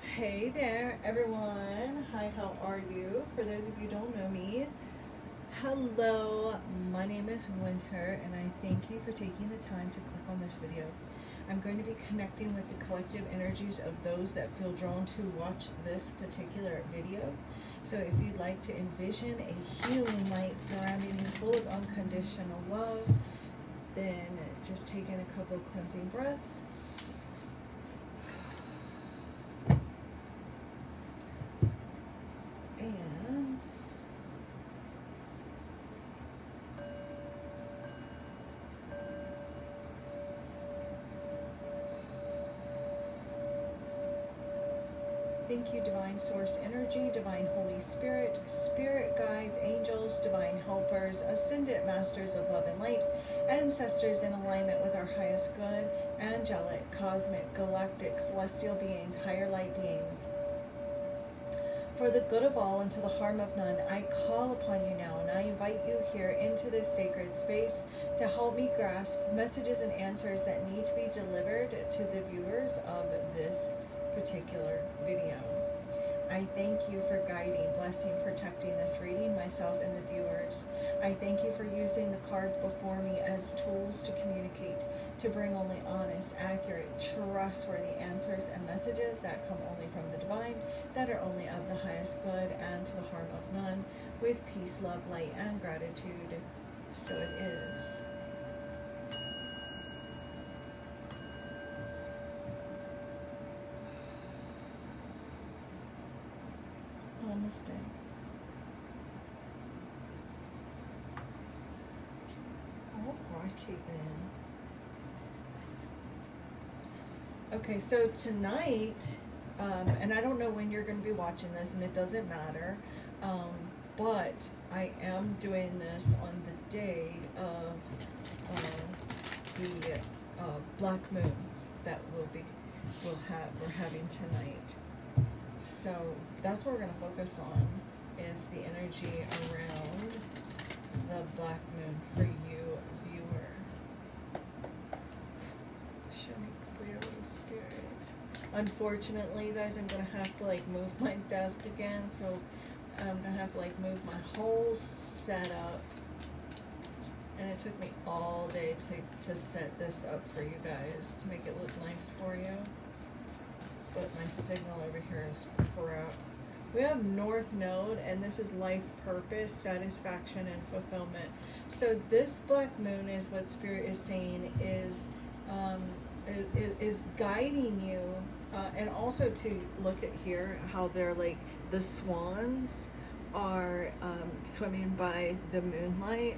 Hey there, everyone. Hi, how are you? For those of you who don't know me, hello, my name is Winter, and I thank you for taking the time to click on this video. I'm going to be connecting with the collective energies of those that feel drawn to watch this particular video. So if you'd like to envision a healing light surrounding you full of unconditional love, then just take in a couple cleansing breaths. And thank you, Divine Source Energy, Divine Holy Spirit, Spirit Guides, Angels, Divine Helpers, Ascended Masters of Love and Light, Ancestors in alignment with our highest good, Angelic, Cosmic, Galactic, Celestial Beings, Higher Light Beings. For the good of all and to the harm of none, I call upon you now, and I invite you here into this sacred space to help me grasp messages and answers that need to be delivered to the viewers of this particular video. I thank you for guiding, blessing, protecting this reading, myself and the viewers. I thank you for using the cards before me as tools to communicate, to bring only honest, accurate, trustworthy answers and messages that come only from the divine, that are only of the highest good and to the harm of none, with peace, love, light, and gratitude. So it is. Namaste. Alrighty then. Okay, so tonight, and I don't know when you're going to be watching this, and it doesn't matter, but I am doing this on the day of the black moon that we're having tonight. So that's what we're going to focus on, is the energy around the black moon for you, viewer. Show me clearly, Spirit. Unfortunately, you guys, I'm going to have to move my desk again, so I'm going to have to move my whole setup. And it took me all day to set this up for you guys, to make it look nice for you. But my signal over here is crap. We have North Node, and this is life purpose, satisfaction, and fulfillment. So this black moon is what Spirit is saying is guiding you, and also to look at here how they're the swans are swimming by the moonlight.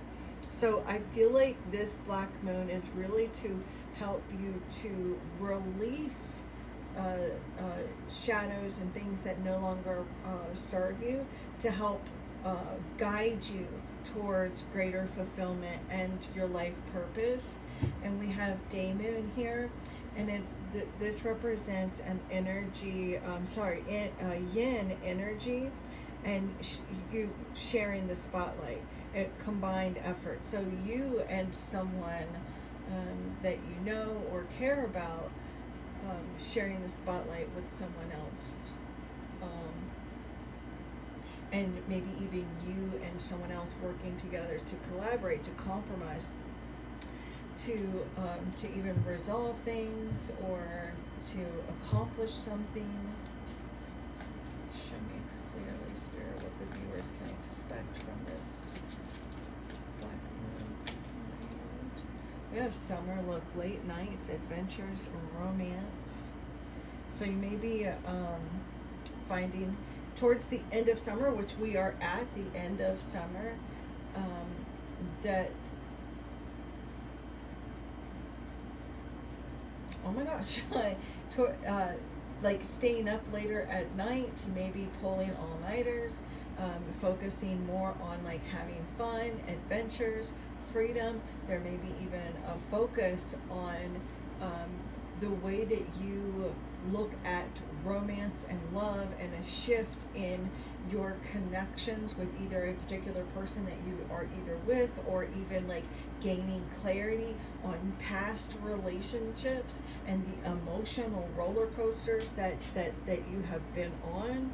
So I feel like this black moon is really to help you to release shadows and things that no longer serve you, to help guide you towards greater fulfillment and your life purpose. And we have day moon here, and it's this represents an energy, yin energy, and you sharing the spotlight, combined effort. So you and someone that you know or care about, sharing the spotlight with someone else, and maybe even you and someone else working together to collaborate, to compromise, to even resolve things or to accomplish something. Show me clearly, Spirit, what the viewers can expect from this black moon. We have summer, look, late nights, adventures, romance. So you may be finding towards the end of summer, which we are at the end of summer, that, oh my gosh, staying up later at night, maybe pulling all-nighters, focusing more on having fun, adventures, freedom. There may be even a focus on the way that you look at romance and love, and a shift in your connections with either a particular person that you are either with, or even like gaining clarity on past relationships and the emotional roller coasters that you have been on.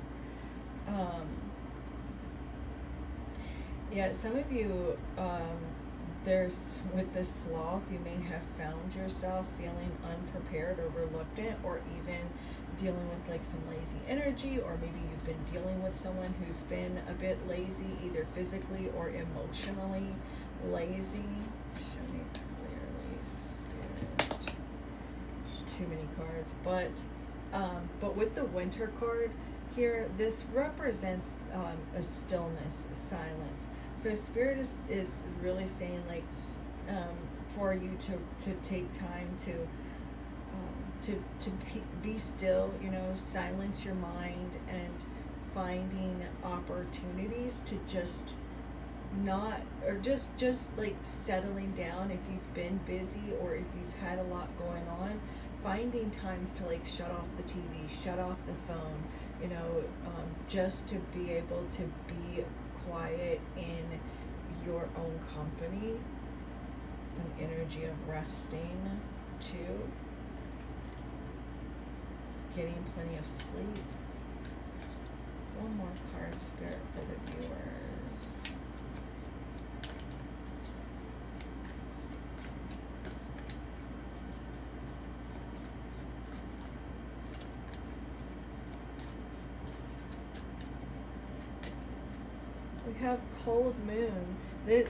Yeah, some of you, there's, with this sloth, you may have found yourself feeling unprepared or reluctant, or even dealing with like some lazy energy, or maybe you've been dealing with someone who's been a bit lazy, either physically or emotionally lazy. Show me clearly, Spirit. There's too many cards, but with the Winter card here, this represents a stillness, silence. So Spirit is really saying, like, for you to take time to be still, you know, silence your mind, and finding opportunities to just not, or just like settling down if you've been busy, or if you've had a lot going on, finding times to like shut off the TV, shut off the phone, you know, just to be able to be quiet in your own company. An energy of resting too, getting plenty of sleep. One more card, Spirit, for the viewers. We have cold moon.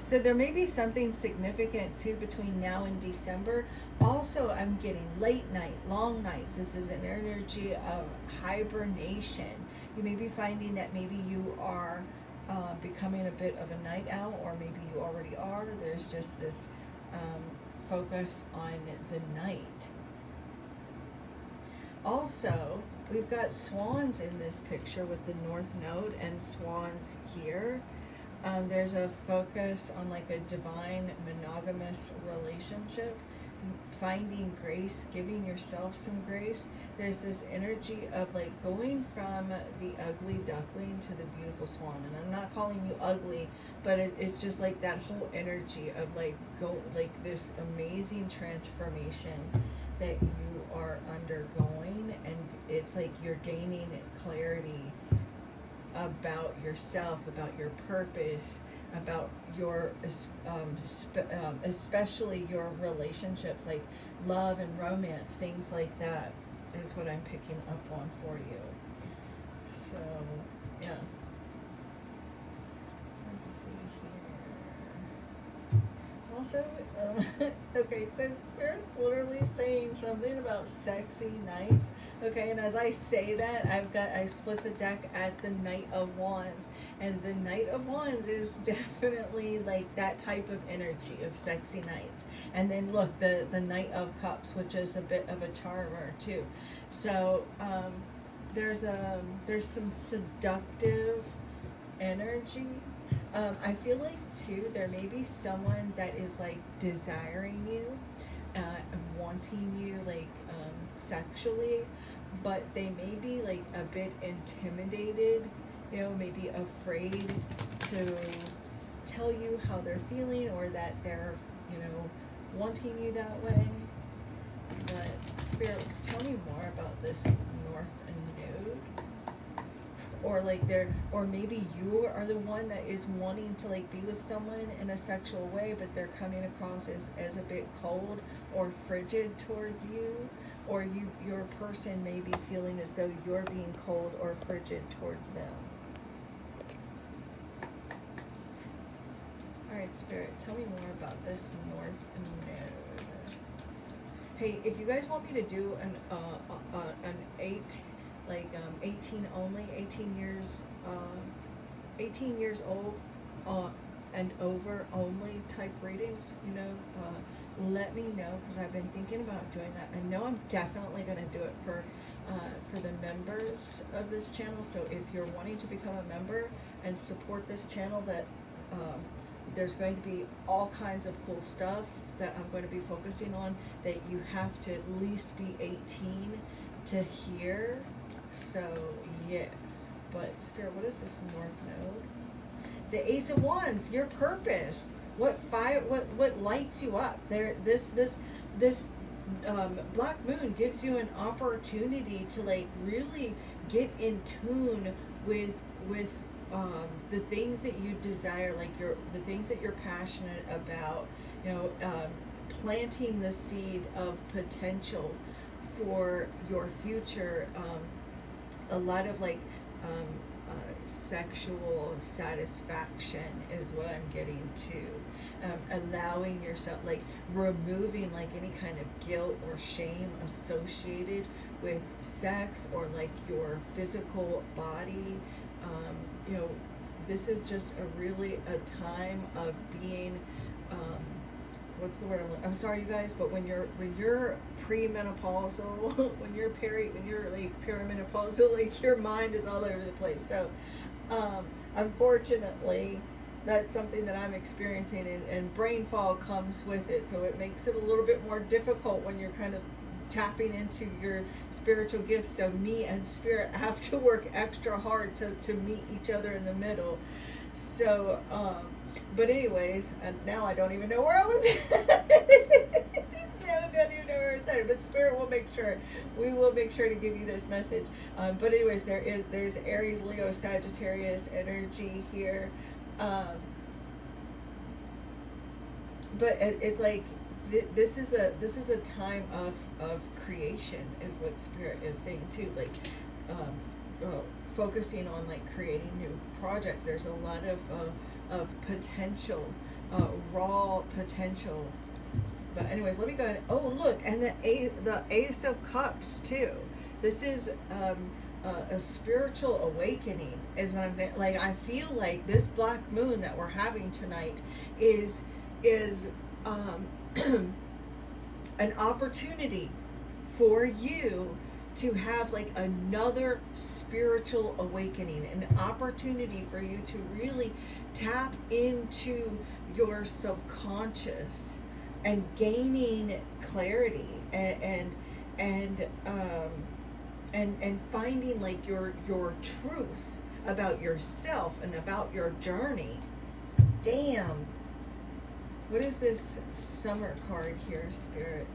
So there may be something significant too between now and December. Also, I'm getting late night, long nights. This is an energy of hibernation. You may be finding that maybe you are becoming a bit of a night owl, or maybe you already are. There's just this focus on the night. Also, we've got swans in this picture with the North Node and swans here. There's a focus on like a divine monogamous relationship, finding grace, giving yourself some grace. There's this energy of like going from the ugly duckling to the beautiful swan. And I'm not calling you ugly, but it's just like that whole energy of like this amazing transformation that you are undergoing, and it's like you're gaining clarity about yourself, about your purpose, about your especially your relationships, like love and romance, things like that is what I'm picking up on for you. So yeah, let's see here. Also, okay, so Spirit's literally saying something about sexy nights. Okay, and as I say that, I split the deck at the Knight of Wands, and the Knight of Wands is definitely like that type of energy of sexy nights. And then look, the Knight of Cups, which is a bit of a charmer too. So there's some seductive energy. I feel like too, there may be someone that is like desiring you, and wanting you like sexually, but they may be like a bit intimidated, you know, maybe afraid to tell you how they're feeling, or that they're, you know, wanting you that way. But Spirit, tell me more about this North Node. Or like or maybe you are the one that is wanting to like be with someone in a sexual way, but they're coming across as a bit cold or frigid towards you, or your person may be feeling as though you're being cold or frigid towards them. All right, Spirit, tell me more about this North Node. Hey, if you guys want me to do an 18 only, 18 years old and over only type readings, you know, let me know, because I've been thinking about doing that. I know I'm definitely going to do it for the members of this channel. So if you're wanting to become a member and support this channel, that there's going to be all kinds of cool stuff that I'm going to be focusing on, that you have to at least be 18 to here. So yeah, but Spirit, what is this North Node? The Ace of Wands, your purpose. What fire? What lights you up? There, this Black Moon gives you an opportunity to like really get in tune with the things that you desire, like the things that you're passionate about. You know, planting the seed of potential for your future. A lot of like sexual satisfaction is what I'm getting to. Allowing yourself, like removing like any kind of guilt or shame associated with sex or like your physical body. You know, this is just a time of being what's the word I'm sorry you guys, but when you're premenopausal, when you're like perimenopausal, like your mind is all over the place. So unfortunately that's something that I'm experiencing, and brain fog comes with it, so it makes it a little bit more difficult when you're kind of tapping into your spiritual gifts. So me and Spirit have to work extra hard to meet each other in the middle. So but anyways, and now I don't even know where I was at. I don't even know where I was at. But Spirit will make sure, we will make sure to give you this message. But anyways, there's Aries, Leo, Sagittarius energy here. But it's like this is a time of creation, is what Spirit is saying too. Like focusing on like creating new projects. There's a lot of potential, raw potential. But anyways, let me go ahead. Oh look, and the Ace of Cups too. This is a spiritual awakening, is what I'm saying. Like I feel like this Black Moon that we're having tonight is an opportunity for you to have like another spiritual awakening, an opportunity for you to really tap into your subconscious and gaining clarity and finding like your truth about yourself and about your journey. Damn. What is this summer card here, Spirit?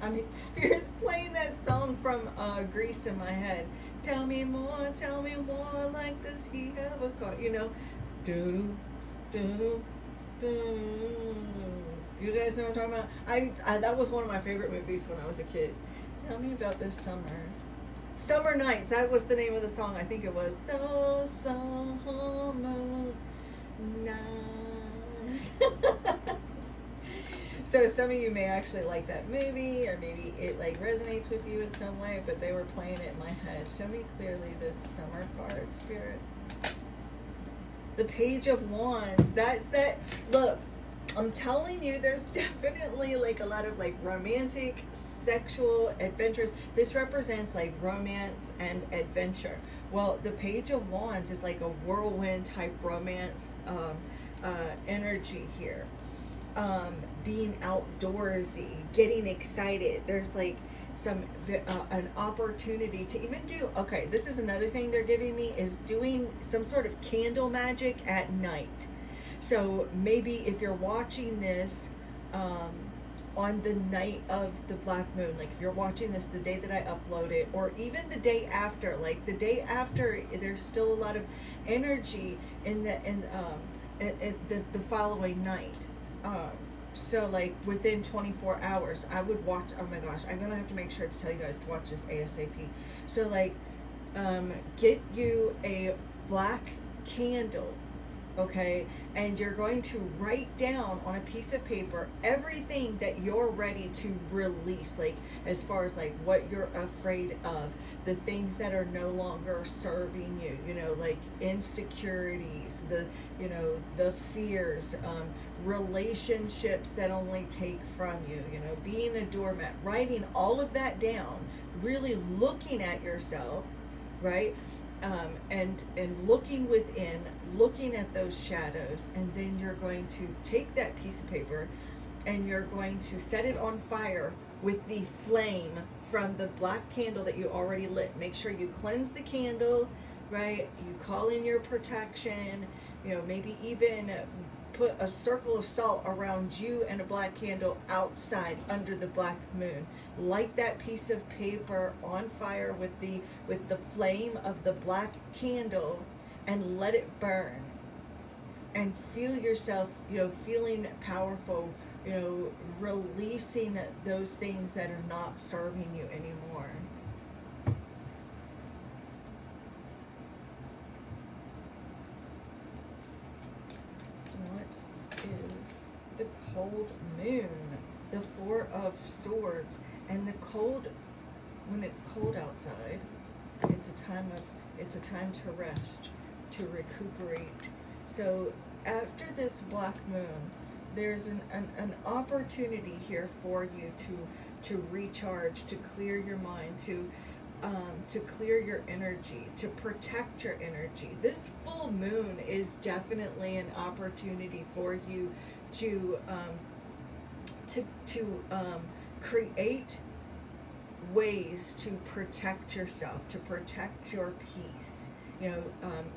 I mean, Spirit's playing that song from Grease in my head. Tell me more, like does he have a car? You know? You guys know what I'm talking about? I that was one of my favorite movies when I was a kid. Tell me about this summer. Summer Nights, that was the name of the song. I think it was those summer nights. So some of you may actually like that movie, or maybe it like resonates with you in some way, but they were playing it in my head. Show me clearly this summer card, Spirit. The Page of Wands. That's that. Look, I'm telling you, there's definitely like a lot of like romantic, sexual adventures. This represents like romance and adventure. Well, the Page of Wands is like a whirlwind type romance energy here. Being outdoorsy, getting excited. There's like an opportunity to even do, okay, this is another thing they're giving me, is doing some sort of candle magic at night. So maybe if you're watching this on the night of the Black Moon, like if you're watching this the day that I upload it, or even the day after, like the day after, there's still a lot of energy in the following night. So like within 24 hours, I would watch, oh my gosh, I'm gonna have to make sure to tell you guys to watch this ASAP. So like, get you a black candle, okay? And you're going to write down on a piece of paper everything that you're ready to release, like as far as like what you're afraid of, the things that are no longer serving you, you know, like insecurities, the fears, relationships that only take from you, you know, being a doormat, writing all of that down, really looking at yourself, right? And looking within, looking at those shadows, and then you're going to take that piece of paper and you're going to set it on fire with the flame from the black candle that you already lit. Make sure you cleanse the candle, right? You call in your protection, maybe even put a circle of salt around you and a black candle outside under the black moon. Light that piece of paper on fire with the flame of the black candle and let it burn. And feel yourself, feeling powerful, releasing those things that are not serving you anymore. What is the cold moon? The Four of Swords. And the cold, when it's cold outside, it's a time to rest, to recuperate. So after this black moon, there's an opportunity here for you to recharge, to clear your mind, to clear your energy, to protect your energy. This full moon is definitely an opportunity for you to create ways to protect yourself, to protect your peace.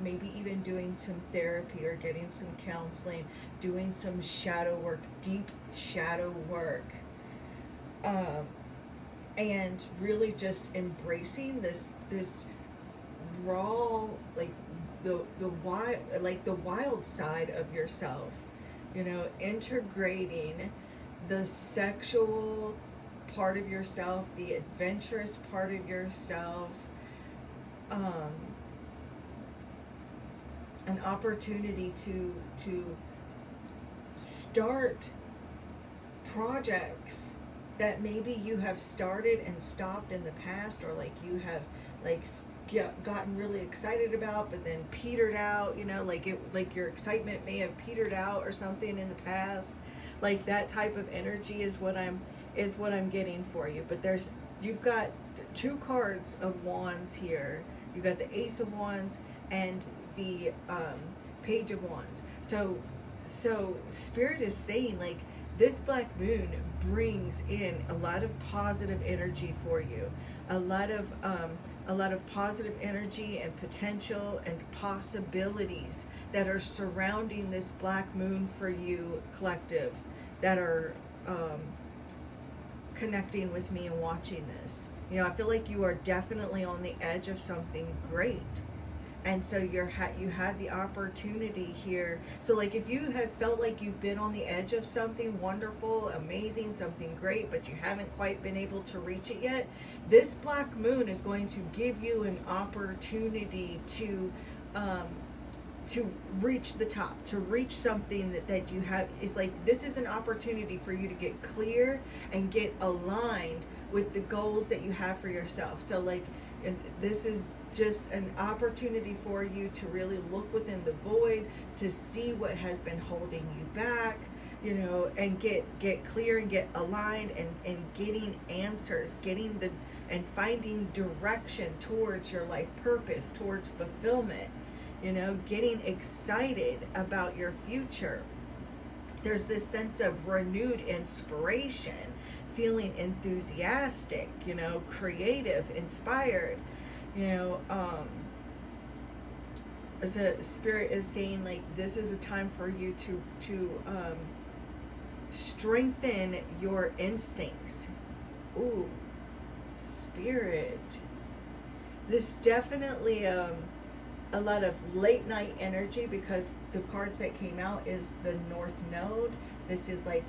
Maybe even doing some therapy or getting some counseling, doing some shadow work, deep shadow work, and really just embracing this raw, like the wild side of yourself. Integrating the sexual part of yourself, the adventurous part of yourself, an opportunity to start projects that maybe you have started and stopped in the past, or like you have gotten really excited about but then petered out, like your excitement may have petered out or something in the past. Like that type of energy is what I'm getting for you. But you've got two cards of wands here. You've got the Ace of Wands and the Page of Wands. So Spirit is saying, like, this black moon brings in a lot of positive energy for you, a lot of positive energy and potential and possibilities that are surrounding this black moon for you, collective, that are connecting with me and watching this. I feel like you are definitely on the edge of something great. And so you have the opportunity here. So like if you have felt like you've been on the edge of something wonderful, amazing, something great, but you haven't quite been able to reach it yet, this black moon is going to give you an opportunity to reach the top, to reach something that you have. It's like, this is an opportunity for you to get clear and get aligned with the goals that you have for yourself. So like, and this is just an opportunity for you to really look within the void, to see what has been holding you back, and get clear and get aligned, and getting answers, and finding direction towards your life purpose, towards fulfillment, getting excited about your future. There's this sense of renewed inspiration, feeling enthusiastic, creative, inspired. As a Spirit is saying, like, this is a time for you to strengthen your instincts. Ooh, Spirit. This definitely a lot of late night energy, because the cards that came out is the North Node. This is like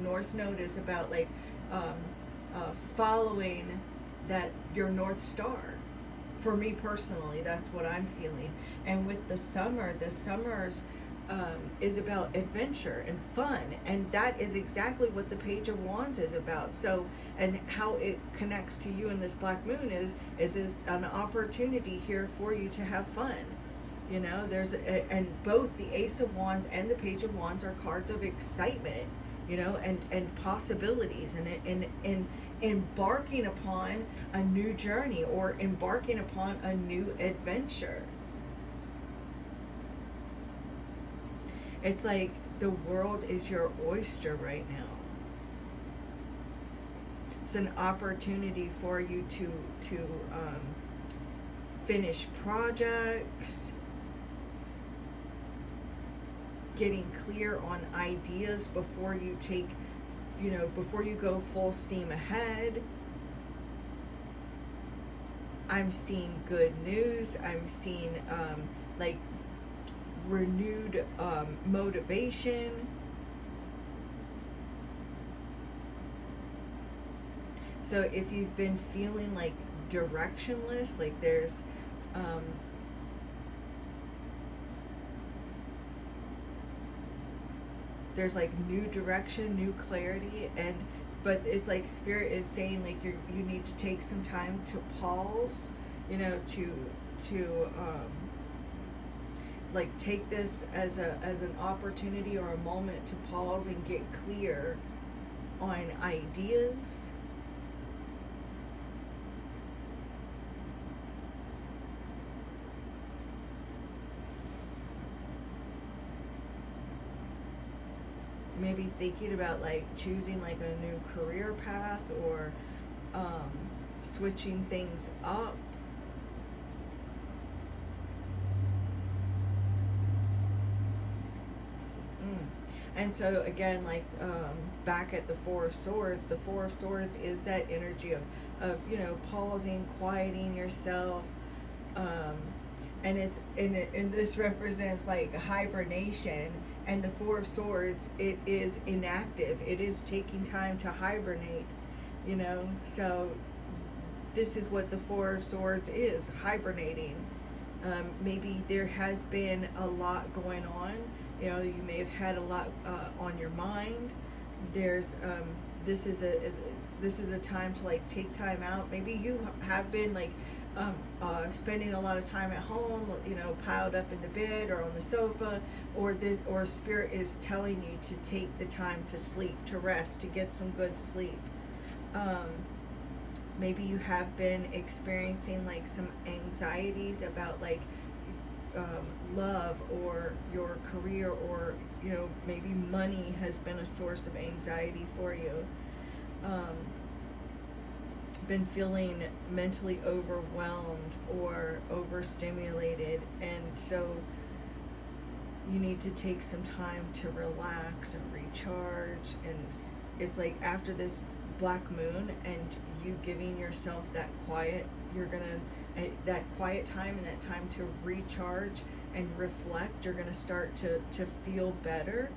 North Node is about like following that your North Star. For me personally, that's what I'm feeling. And with the summer's is about adventure and fun, and that is exactly what the Page of Wands is about. So, and how it connects to you in this black moon is an opportunity here for you to have fun. And both the Ace of Wands and the Page of Wands are cards of excitement, and possibilities, and embarking upon a new journey, or embarking upon a new adventure. It's like the world is your oyster right now. It's an opportunity for you to finish projects, getting clear on ideas before you take, before you go full steam ahead. I'm seeing good news. I'm seeing like renewed motivation. So if you've been feeling like directionless, like there's like new direction, new clarity, but it's like Spirit is saying like you need to take some time to pause, to like take this as an opportunity or a moment to pause and get clear on ideas. Maybe thinking about like choosing like a new career path or switching things up. And so again, like back at the Four of Swords, the Four of Swords is that energy of pausing, quieting yourself, and this represents like hibernation. And the Four of Swords, it is inactive. It is taking time to hibernate, So this is what the Four of Swords is, hibernating. Maybe there has been a lot going on. You may have had a lot on your mind. There's this is a time to like take time out. Maybe you have been like spending a lot of time at home, piled up in the bed or on the sofa, or Spirit is telling you to take the time to sleep, to rest, to get some good sleep. Maybe you have been experiencing like some anxieties about like love or your career, or maybe money has been a source of anxiety for you. Been feeling mentally overwhelmed or overstimulated, and so you need to take some time to relax and recharge. And it's like after this black moon and you giving yourself that quiet, that quiet time and that time to recharge and reflect, you're gonna start to feel better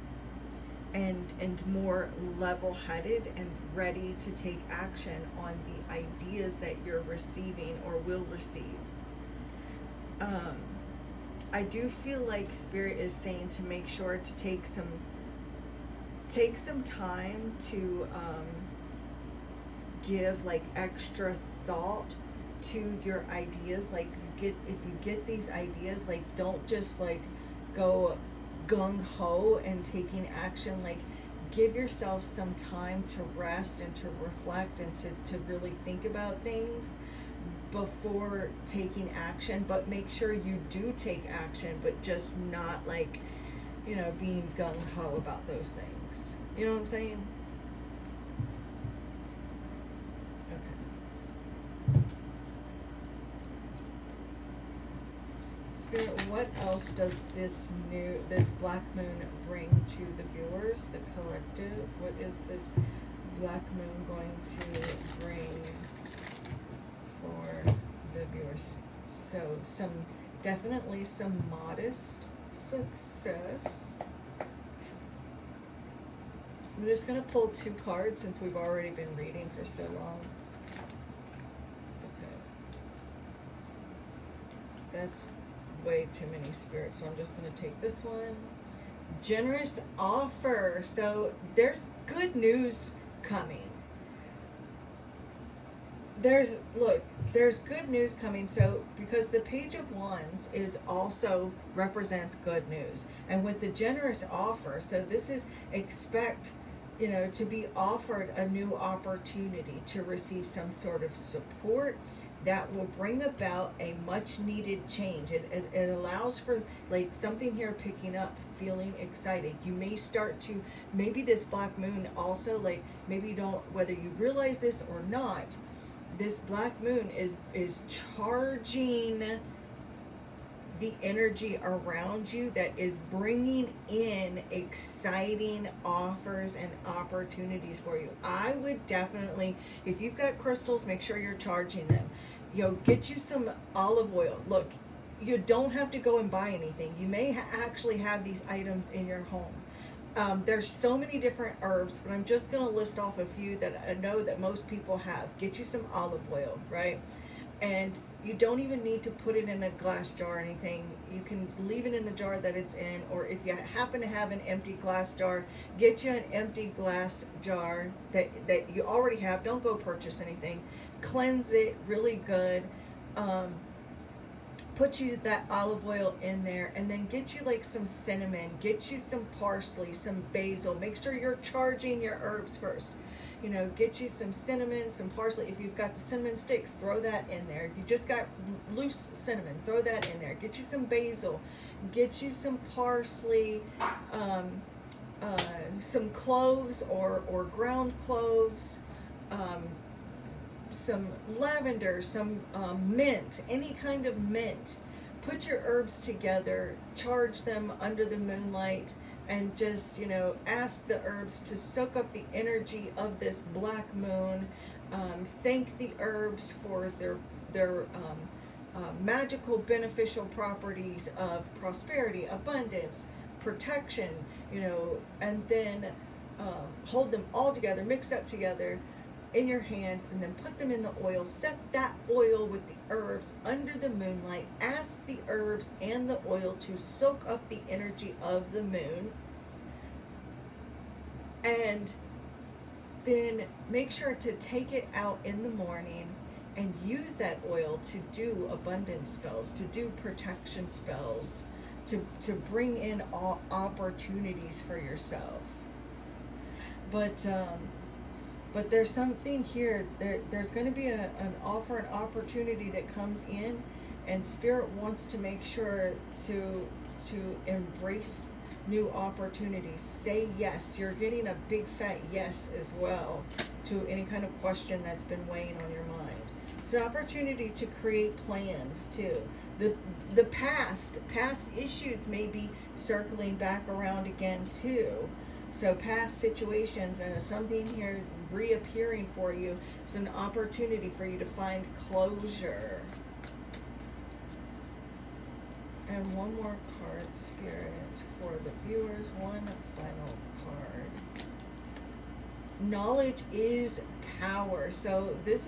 and more level-headed and ready to take action on the ideas that you're receiving or will receive. I do feel like Spirit is saying to make sure to take some time to give like extra thought to your ideas. Like if you get these ideas, like don't just like go gung-ho and taking action. Like give yourself some time to rest and to reflect and to really think about things before taking action. But make sure you do take action, but just not like being gung-ho about those things. You know what I'm saying? Spirit, what else does this black moon bring to the viewers, the collective? What is this black moon going to bring for the viewers? So definitely some modest success. I'm just going to pull 2 cards since we've already been reading for so long. Okay. That's way too many spirits, so I'm just going to take this one. Generous offer. So there's good news coming. There's good news coming. So because the Page of Wands is also represents good news, and with the generous offer, so this is expect to be offered a new opportunity to receive some sort of support that will bring about a much needed change. It allows for like something here picking up, feeling excited. You may start to, maybe this black moon also, like maybe you don't, whether you realize this or not, this black moon is charging the energy around you that is bringing in exciting offers and opportunities for you. I would definitely, if you've got crystals, make sure you're charging them. Get you some olive oil. Look, you don't have to go and buy anything. You may actually have these items in your home. There's so many different herbs, but I'm just going to list off a few that I know that most people have. Get you some olive oil, right? And you don't even need to put it in a glass jar or anything. You can leave it in the jar that it's in, or if you happen to have an empty glass jar, get you an empty glass jar that you already have. Don't go purchase anything. Cleanse it really good. Put you that olive oil in there, and then get you like some cinnamon, get you some parsley, some basil. Make sure you're charging your herbs first. Get you some cinnamon, some parsley. If you've got the cinnamon sticks, throw that in there. If you just got loose cinnamon, throw that in there. Get you some basil, get you some parsley, some cloves or ground cloves, some lavender, some mint, any kind of mint. Put your herbs together, charge them under the moonlight, and just, ask the herbs to soak up the energy of this black moon. Thank the herbs for their magical beneficial properties of prosperity, abundance, protection, and then hold them all together, mixed up together in your hand, and then put them in the oil. Set that oil with the herbs under the moonlight. Ask the herbs and the oil to soak up the energy of the moon, and then make sure to take it out in the morning and use that oil to do abundance spells, to do protection spells, to bring in all opportunities for yourself. But there's something here. There's going to be an offer, an opportunity that comes in, and Spirit wants to make sure to embrace new opportunities. Say yes. You're getting a big fat yes as well to any kind of question that's been weighing on your mind. It's an opportunity to create plans too. The past issues may be circling back around again too. So past situations and something here reappearing for you is an opportunity for you to find closure. And one more card, Spirit, for the viewers. One final card. Knowledge is power. So this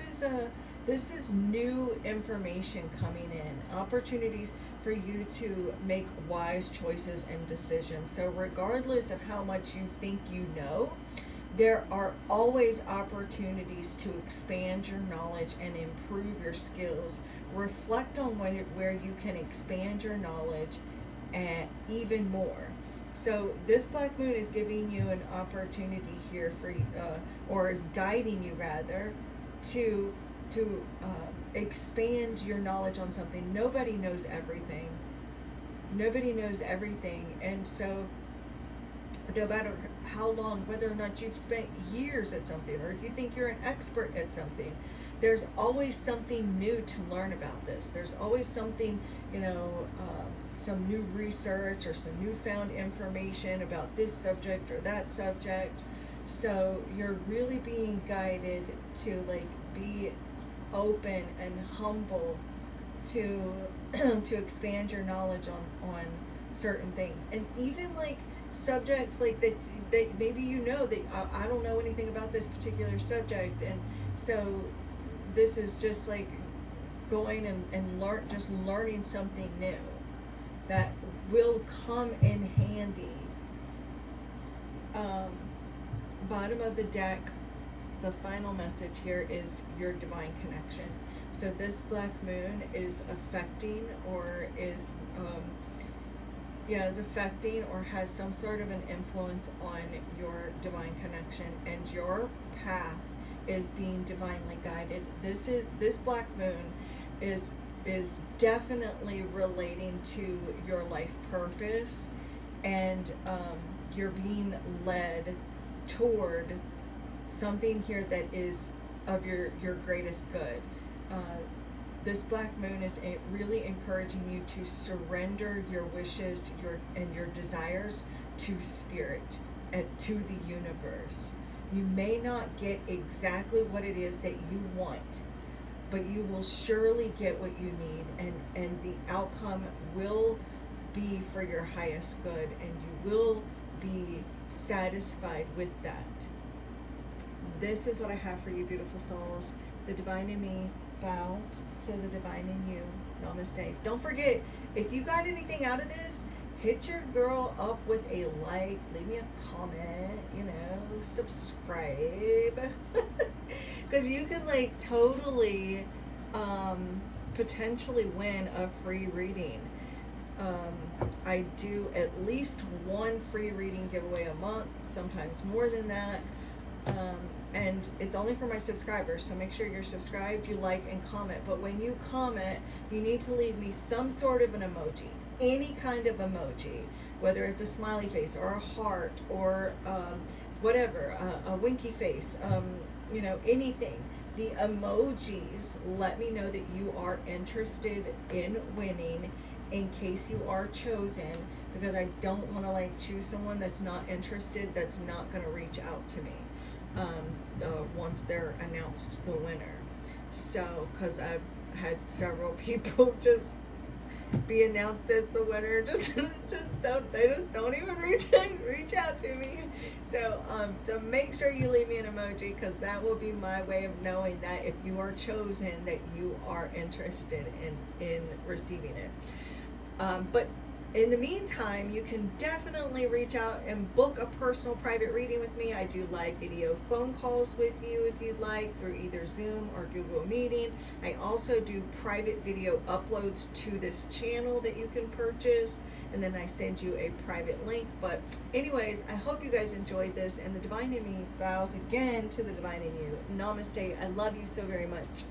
is new information coming in. Opportunities for you to make wise choices and decisions. So regardless of how much you think you know, there are always opportunities to expand your knowledge and improve your skills. Reflect on where you can expand your knowledge and even more. So this black moon is giving you an opportunity here for or is guiding you rather to expand your knowledge on something. Nobody knows everything. Nobody knows everything. And so no matter how long, whether or not you've spent years at something, or if you think you're an expert at something, there's always something new to learn about this. There's always something, some new research or some newfound information about this subject or that subject. So you're really being guided to be open and humble to expand your knowledge on certain things, and even subjects that maybe that I don't know anything about this particular subject, and so this is just going and learning something new that will come in handy. Bottom of the deck, the final message here is your divine connection. So this black moon is affecting or is yeah, is affecting or has some sort of an influence on your divine connection, and your path is being divinely guided. This black moon is definitely relating to your life purpose, and you're being led toward something here that is of your greatest good. This black moon is really encouraging you to surrender your wishes, your desires to spirit and to the universe. You may not get exactly what it is that you want, but you will surely get what you need, and the outcome will be for your highest good, and you will be satisfied with that. This is what I have for you, beautiful souls. The divine in me bows to the divine in you. Namaste. Don't forget, if you got anything out of this, hit your girl up with a like, leave me a comment, subscribe. Because you can like totally potentially win a free reading. I do at least one free reading giveaway a month, sometimes more than that. And it's only for my subscribers, so make sure you're subscribed, you like and comment. But when you comment, you need to leave me some sort of an emoji, any kind of emoji, whether it's a smiley face or a heart or whatever, a winky face, anything. The emojis let me know that you are interested in winning in case you are chosen, because I don't want to like choose someone that's not interested, that's not going to reach out to me once they're announced the winner. So, because I've had several people just be announced as the winner, they just don't even reach out to me. So make sure you leave me an emoji, because that will be my way of knowing that if you are chosen, that you are interested in receiving it. But in the meantime, you can definitely reach out and book a personal private reading with me. I do live video phone calls with you if you'd like, through either Zoom or Google Meeting. I also do private video uploads to this channel that you can purchase, and then I send you a private link. But anyways, I hope you guys enjoyed this, and the divine in me bows again to the divine in you. Namaste. I love you so very much.